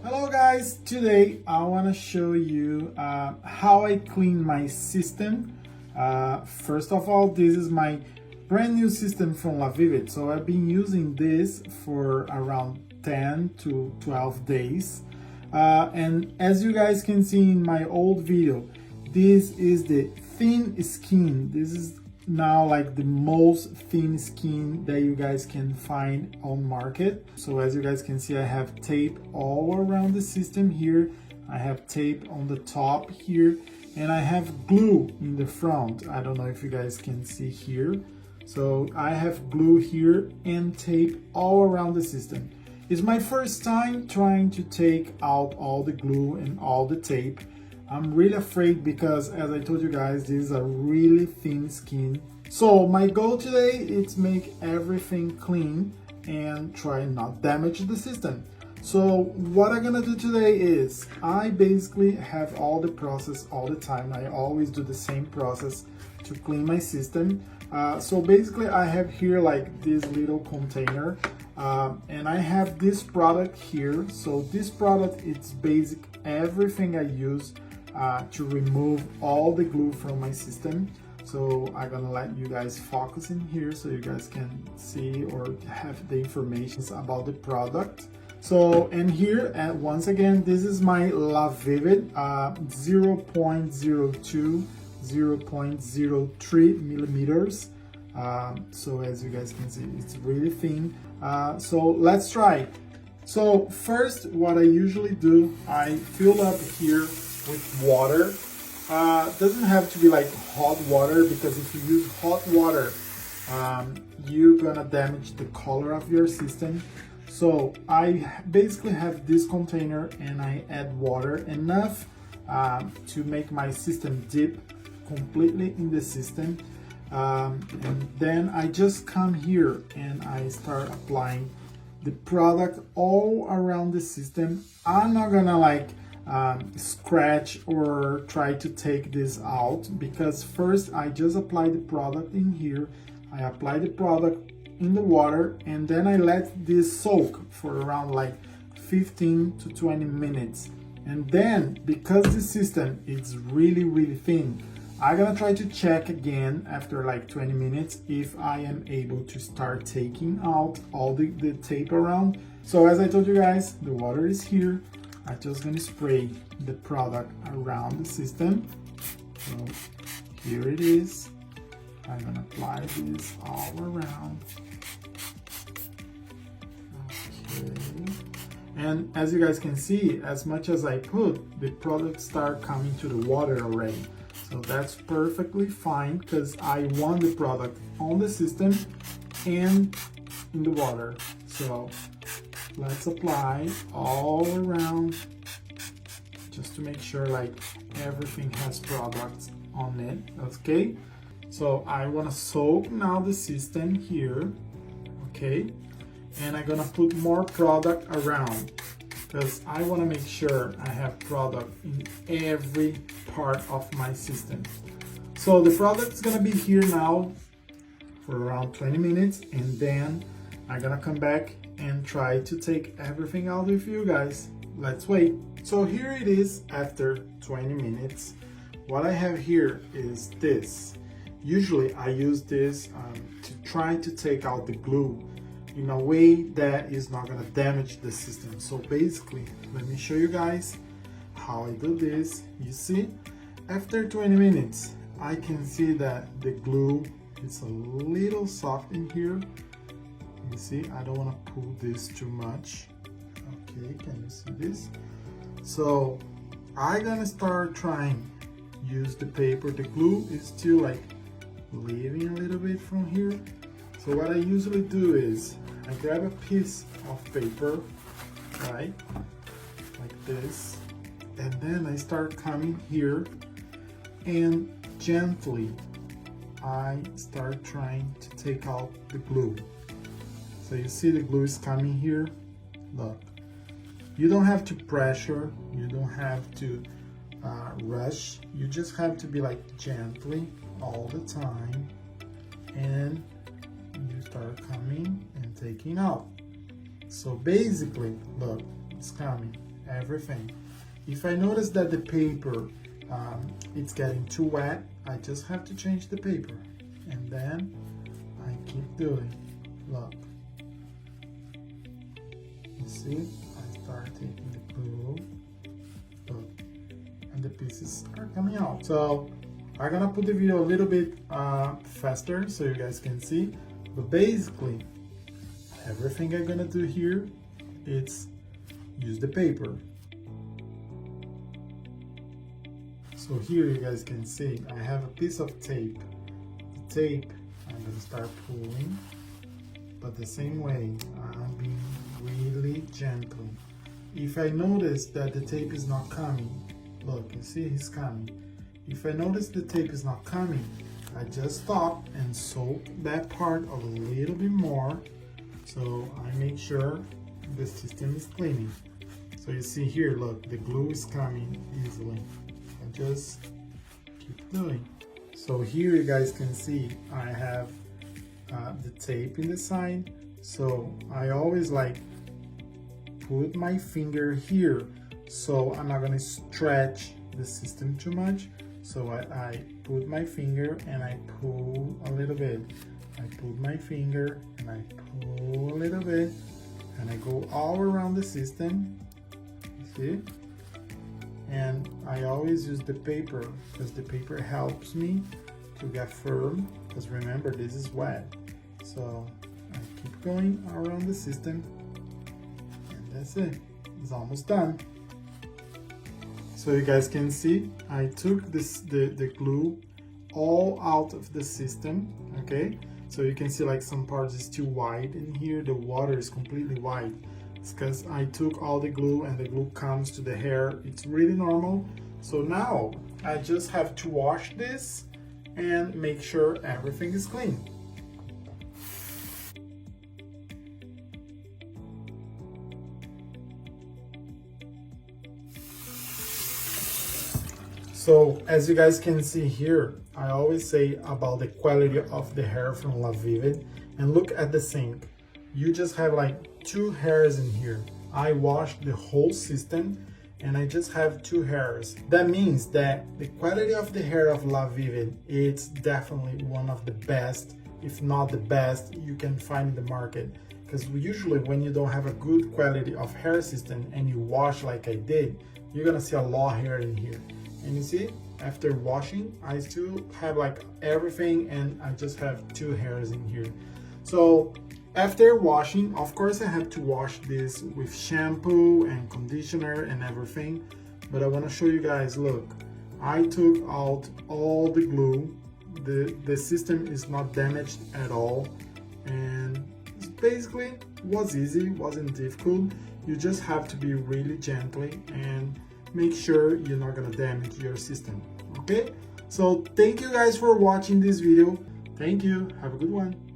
Hello guys, today I want to show you how I clean my system. First of all, this is my brand new system from LaVivid. So I've been using this for around 10 to 12 days. And as you guys can see in my old video, this is the thin skin. This is now like the most thin skin that you guys can find on market. So as you guys can see, I have tape all around the system here. I have tape on the top here, and I have glue in the front. I don't know if you guys can see here. So I have glue here and tape all around the system. It's my first time trying to take out all the glue and all the tape. I'm really afraid because, as I told you guys, this is a really thin skin. So my goal today is make everything clean and try not damage the system. So what I'm gonna do today is I basically have all the process all the time. I always do the same process to clean my system. So basically I have here like this little container and I have this product here. So this product, it's basic everything I use to remove all the glue from my system. So I'm gonna let you guys focus in here so you guys can see or have the information about the product. So, and here, once again, this is my LaVivid 0.02, 0.03 millimeters. So as you guys can see, it's really thin. So let's try it. So first, what I usually do, I fill up here with water. Doesn't have to be like hot water, because if you use hot water, you're gonna damage the color of your system. So I basically have this container and I add water enough to make my system dip completely in the system. And then I just come here and I start applying the product all around the system. I'm not gonna like scratch or try to take this out, because first I just apply the product in here. I apply the product in the water and then I let this soak for around like 15 to 20 minutes. And then, because the system is really thin, I'm gonna try to check again after like 20 minutes if I am able to start taking out all the tape around. So as I told you guys, the water is here. I'm just gonna spray the product around the system. So here it is. I'm gonna apply this all around. Okay. And as you guys can see, as much as I put, the product start coming to the water already. So that's perfectly fine, because I want the product on the system and in the water. So let's apply all around just to make sure like everything has products on it. Okay, so I want to soak now the system here. Okay, and I'm gonna put more product around because I want to make sure I have product in every part of my system. So the product is gonna be here now for around 20 minutes, and then I'm gonna come back and try to take everything out with you guys. Let's wait. So here it is after 20 minutes. What I have here is this. Usually I use this to try to take out the glue in a way that is not gonna damage the system. So basically, let me show you guys how I do this. You see, after 20 minutes, I can see that the glue is a little soft in here. You see, I don't want to pull this too much. Okay, can you see this? So I'm gonna start trying use the paper. The glue is still like leaving a little bit from here. So what I usually do is I grab a piece of paper, right, like this, and then I start coming here and gently I start trying to take out the glue. So you see the glue is coming here. Look, you don't have to pressure, you don't have to rush, you just have to be like gently all the time, and you start coming and taking out. So basically, look, it's coming. everything. If I notice that the paper it's getting too wet, I just have to change the paper, and then I keep doing. Look, you see, I start taking the glue, look, and the pieces are coming out. So I'm gonna put the video a little bit faster so you guys can see, but basically everything I'm gonna do here is use the paper. So here you guys can see I have a piece of tape. The tape I'm gonna start pulling, but the same way I'm being really gentle. If I notice that the tape is not coming, look, you see it's coming. If I notice the tape is not coming, I just stop and soak that part a little bit more, so I make sure the system is cleaning. So you see here, look, the glue is coming easily. I just keep doing. So here you guys can see I have the tape in the side, so I always like put my finger here, so I'm not gonna stretch the system too much. So I put my finger and I pull a little bit. I put my finger and I pull a little bit, and I go all around the system, see? And I always use the paper because the paper helps me to get firm, because remember, this is wet. So I keep going around the system, and that's it. It's almost done. So you guys can see I took the glue all out of the system, okay? So you can see like some parts is too white in here, the water is completely white. It's because I took all the glue and the glue comes to the hair. It's really normal. So now I just have to wash this and make sure everything is clean. So as you guys can see here, I always say about the quality of the hair from LaVivid, and look at the sink. You just have like 2 hairs in here. I washed the whole system and I just have 2 hairs. That means that the quality of the hair of LaVivid, it's definitely one of the best, if not the best, you can find in the market. Because usually when you don't have a good quality of hair system and you wash like I did, you're gonna see a lot of hair in here. And you see, after washing, I still have like everything and I just have 2 hairs in here. So after washing, of course I have to wash this with shampoo and conditioner and everything. But I want to show you guys, look, I took out all the glue. The system is not damaged at all. And basically was easy, wasn't difficult. You just have to be really gentle and make sure you're not gonna damage your system, okay? So thank you guys for watching this video. Thank you, have a good one.